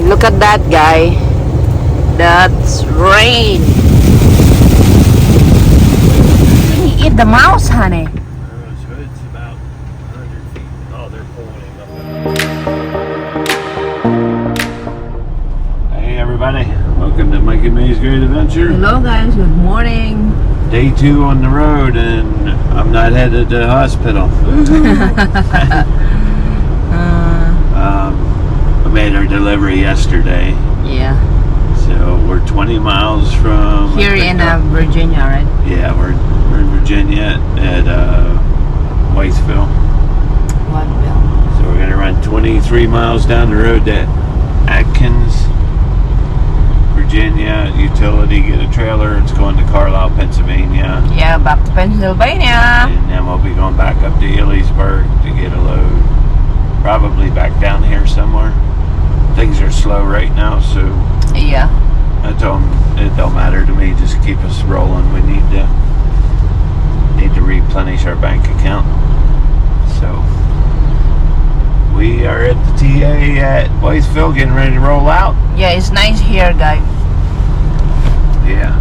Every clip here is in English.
Look at that, guy. That's rain. Did he eat the mouse, honey? It's about 100 feet. Oh, they're pulling him up. Hey, everybody. Welcome to Mike and May's Great Adventure. Hello, guys. Good morning. Day 2 on the road, and I'm not headed to the hospital. I made our delivery yesterday. Yeah. So we're 20 miles from Here in Virginia, right? Yeah, we're in Virginia at Whitesville. Whitesville. So we're gonna run 23 miles down the road to Atkins, Virginia. Utility, get a trailer. It's going to Carlisle, Pennsylvania. Yeah, back to Pennsylvania. And then we'll be going back up to Ellisburg to get a load. Probably back down here somewhere. Things are slow right now, so Yeah. I told them it don't matter to me. Just keep us rolling. We need to replenish our bank account. So we are at the TA at Whitesville, getting ready to roll out. Yeah, it's nice here, guys. Yeah.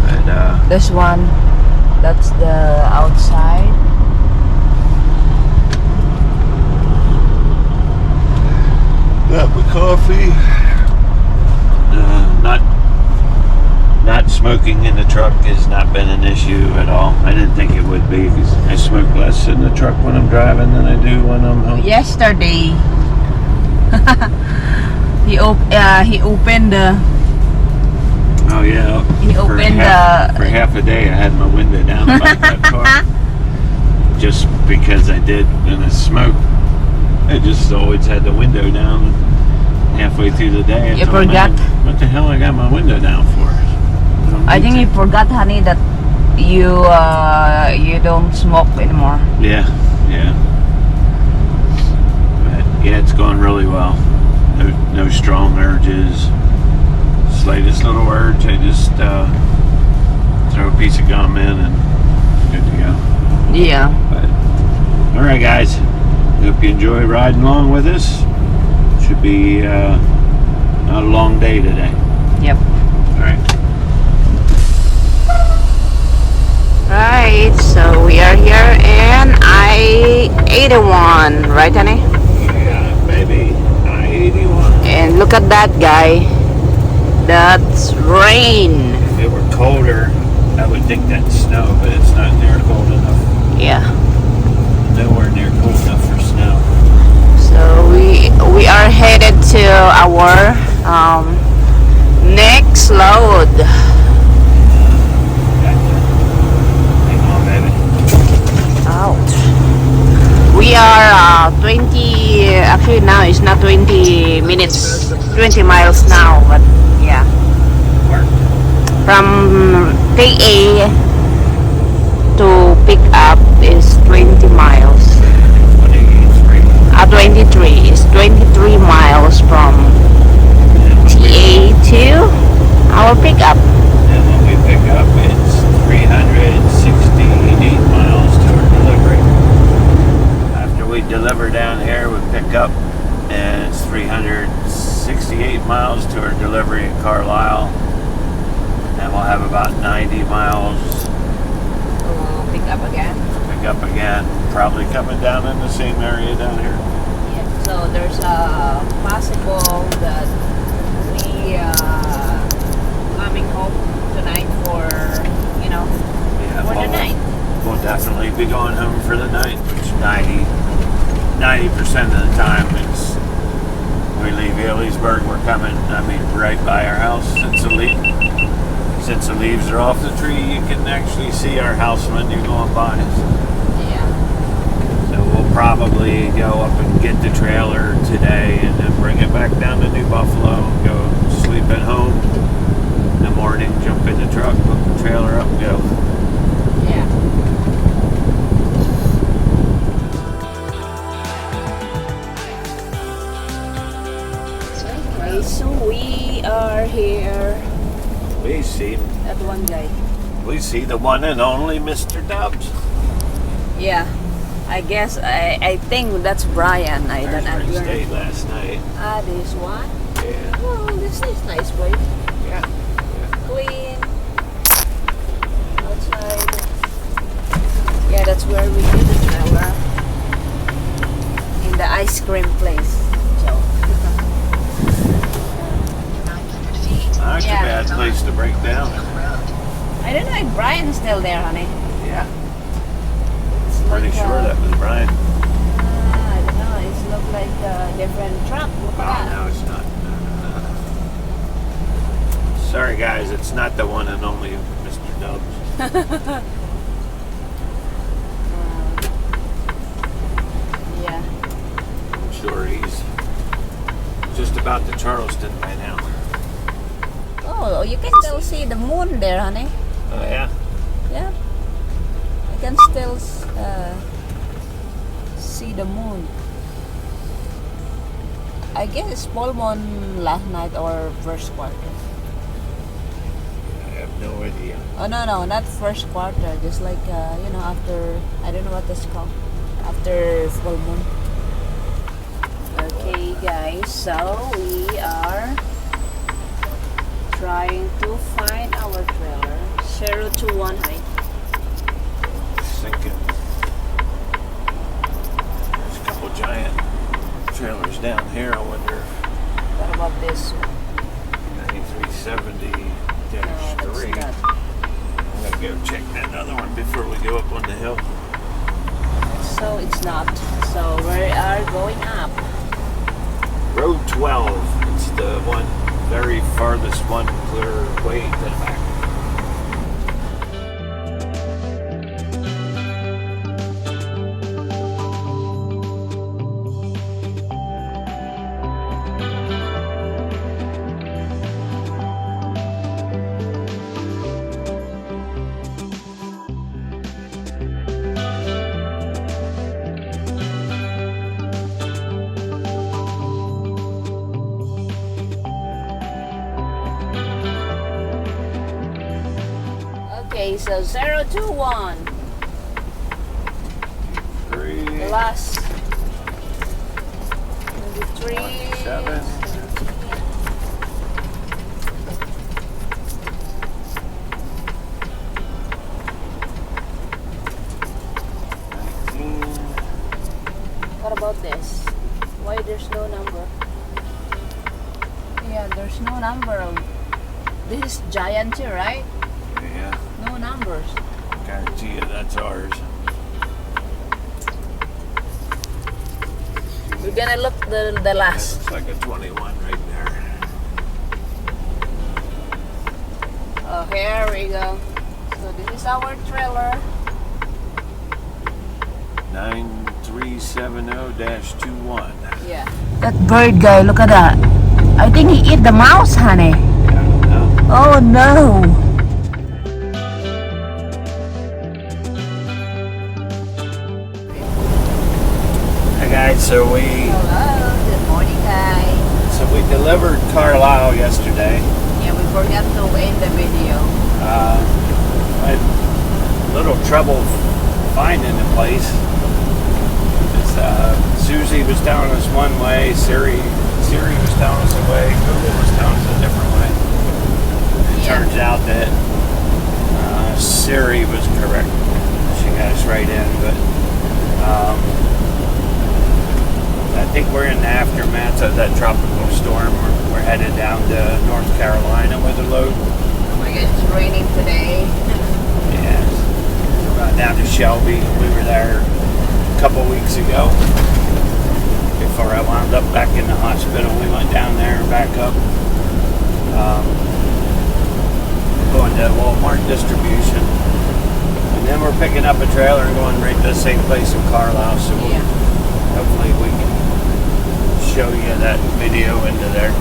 But This one, that's the outside. got my coffee. Not smoking in the truck has not been an issue at all. I didn't think it would be because I smoke less in the truck when I'm driving than I do when I'm home. Yesterday, he opened the. Oh yeah. He opened for half a day I had my window down about that car. Just because I did in the smoke. I just always had the window down halfway through the day. You forgot? What the hell I got my window down for? I think you forgot, honey, that you don't smoke anymore. Yeah. But yeah, it's going really well. No strong urges. Slightest little urge, I just throw a piece of gum in and good to go. Yeah. But all right, guys. Hope you enjoy riding along with us. Should be not a long day today. Yep. All right. Right, so we are here in I-81, right, honey? Yeah, baby. I-81. And look at that, guy. That's rain. If it were colder, I would think that's snow, but it's not near cold enough. Yeah. Nowhere near cold enough for snow. So we are headed to our next load. Hang on, baby. Ouch. We are 20, actually now it's not 20 minutes, 20 miles now, but yeah. From TA to pick up is 20 miles. 23 is 23 miles from TA to our pickup. And when we pick up, it's 368 miles to our delivery. After we deliver down here, we pick up, and it's 368 miles to our delivery in Carlisle. And we'll have about 90 miles. We'll pick up again. Pick up again, probably coming down in the same area down here. Yeah. So there's a possible that we coming home tonight for for the night. We'll definitely be going home for the night, which 90% of the time it's we leave Ellisburg, we're coming, right by our house. Since the leaves are off the tree, you can actually see our house when you're going by. Yeah. So we'll probably go up and get the trailer today and then bring it back down to New Buffalo and go sleep at home. In the morning, jump in the truck, hook the trailer up and go. Yeah. Okay, so we are here. We see That one guy. the one and only Mr. Dubs. Yeah. I guess I think that's Brian. I don't know. We stayed last night. Ah, this one. Yeah. Oh, this is nice place. Yeah. Clean. Outside. Yeah, that's where we did the trailer. In the ice cream place. So. Not a Yeah. bad place to break down. I don't know if Brian's still there, honey. Yeah. It's Pretty like, sure that was Brian. I don't know. It's look like a different truck. Look Oh, at that. no, it's not. Sorry, guys. It's not the one and only Mr. Dubs. Yeah. I'm sure he's just about to Charleston by now. Oh, you can still see the moon there, honey. Oh, yeah? Yeah. I can still see the moon. I guess it's full moon last night or first quarter. I have no idea. Oh no, not first quarter. Just like after, I don't know what that's called. After full moon. Okay, guys. So we are trying to find our trailer. 021, honey. Sinking. There's a couple giant trailers down here. I wonder What about this one? 9370-3. No, that's I'm gonna go check that other one before we go up on the hill. So it's not. So we are going up. Road 12. It's the one very farthest one clear way to the back. Okay, so 021. 3. The last 23. 27. 19. What about this? Why there's no number? Yeah, there's no number. This is giant too, right? Yeah. No numbers. Guarantee you that's ours. We're gonna look the That last. looks like a 21 right there. Oh, here we go. So this is our trailer. 9370-21. Yeah. That bird guy, look at that. I think he ate the mouse, honey. No. Oh no. Hey guys, so we Hello, good morning, guys. delivered Carlisle yesterday. Yeah, we forgot to end the video. I had a little trouble finding the place. Susie was telling us one way, Siri was telling us a way, Google was telling us a different way. It turns out that Siri was correct. She got us right in, but I think we're in the aftermath of that tropical storm. We're headed down to North Carolina with a load. Oh my god, it's raining today. Yeah, we're down to Shelby. We were there a couple weeks ago. Before I wound up back in the hospital, we went down there and back up. Going to Walmart distribution. And then we're picking up a trailer and going right to the same place in Carlisle. So Yeah. hopefully we can show you that video into there.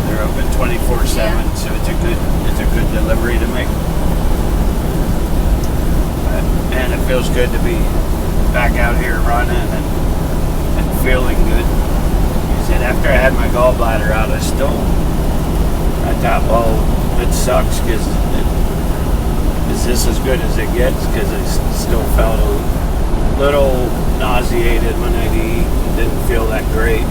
They're open 24/7, so it's a good delivery to make. And it feels good to be back out here running and feeling good. He said after I had my gallbladder out, I thought, well, it sucks because is this as good as it gets? Because I still felt a little nauseated when I'd eat. Didn't feel that great.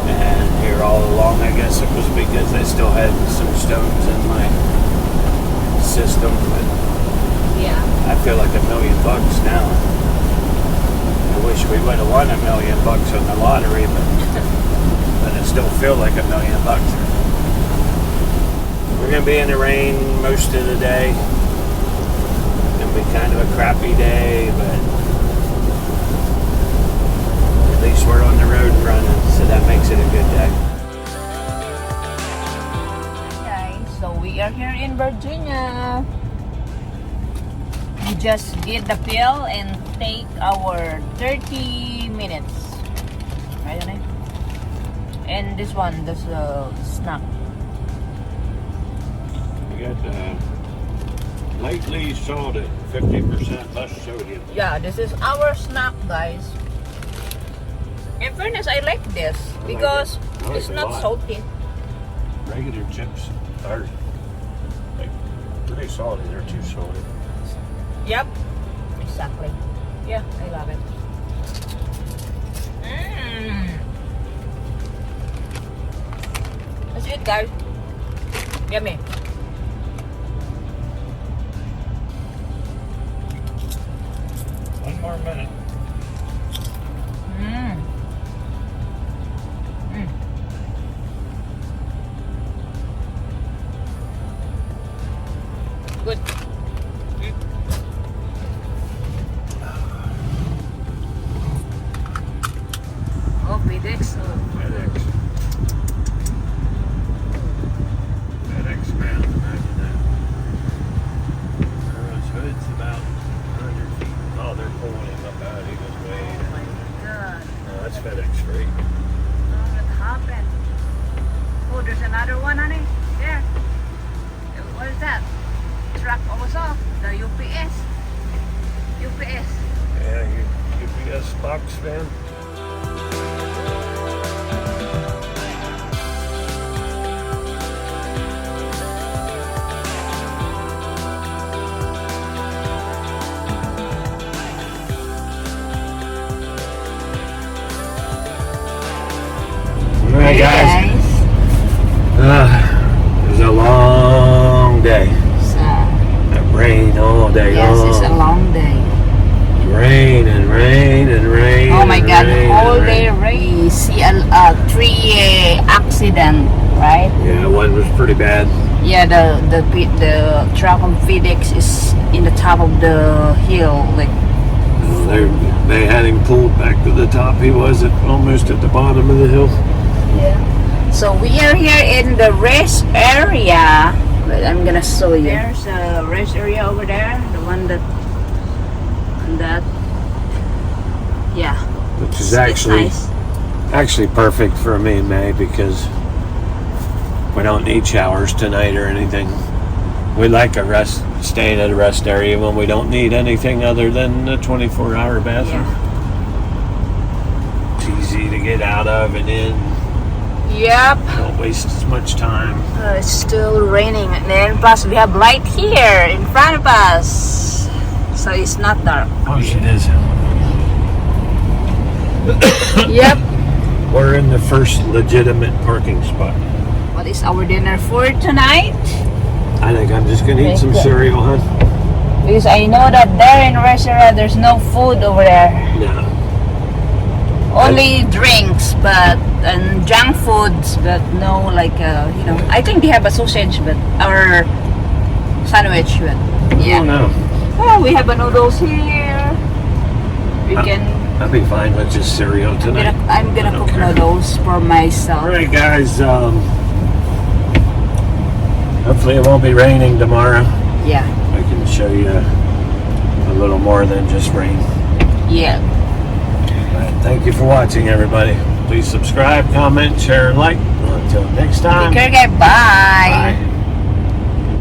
And here all along, I guess it was because I still had some stones in my system. But Yeah. I feel like $1 million now. I wish we would have won $1 million on the lottery, but I still feel like $1 million. We're gonna be in the rain most of the day. It'll be kind of a crappy day, but at least we're on the road running, so that makes it a good day. Okay, so we are here in Virginia. We just get the pill and take our 30 minutes. Right, Anay? And this one, this snack. We got lightly salted, 50% less sodium. Yeah, this is our snack, guys. In fairness, I like this because I like it's it a not lot. salty. Regular chips are like pretty salty. They're too salty. Yep, exactly. Yeah, I love it. That's it, guys. Yummy. One more minute. Good. Oh, FedEx. FedEx. FedEx ground. Imagine that. So it's about 100 feet. Oh, they're pulling him up out. He goes way Oh down. my God. Oh, that's FedEx freight. Oh, what happened? Oh, there's another one, honey. There. What is that? Truck also. The UPS. UPS. Yeah, UPS box van. All right, guys. It was a long day. So, That rain all day yes, long. it's a long day. Rain and rain and rain. Oh my and God, rain whole and day rain. rain. We see a three accident, right? Yeah, one was pretty bad. Yeah, the truck on FedEx is in the top of the hill, like. They had him pulled back to the top. He was almost at the bottom of the hill. Yeah. So we are here in the rest area. But I'm gonna show you. There's a rest area over there, the one that. Yeah. Which is It's nice. actually perfect for me and May because we don't need showers tonight or anything. We like staying at a rest area when we don't need anything other than a 24-hour bathroom. Yeah. It's easy to get out of and in. Yep. Don't waste as much time. It's still raining, and then plus we have light here in front of us, so it's not dark. Oh, it is. Yep. We're in the first legitimate parking spot. What is our dinner for tonight? I think I'm just gonna eat some Okay. cereal, huh? Because I know that there in the restaurant there's no food over there, No. only drinks, and junk foods, but no I think they have a sausage, but our sandwich, but I don't know. Oh, we have a noodles here. We can. I'll be fine with just cereal tonight. I'm gonna I don't cook care. noodles for myself. All right, guys. Hopefully it won't be raining tomorrow. Yeah. I can show you a little more than just rain. Yeah. All right, thank you for watching, everybody. Please subscribe, comment, share, and like. Until next time. Take care, guys. Bye. Bye.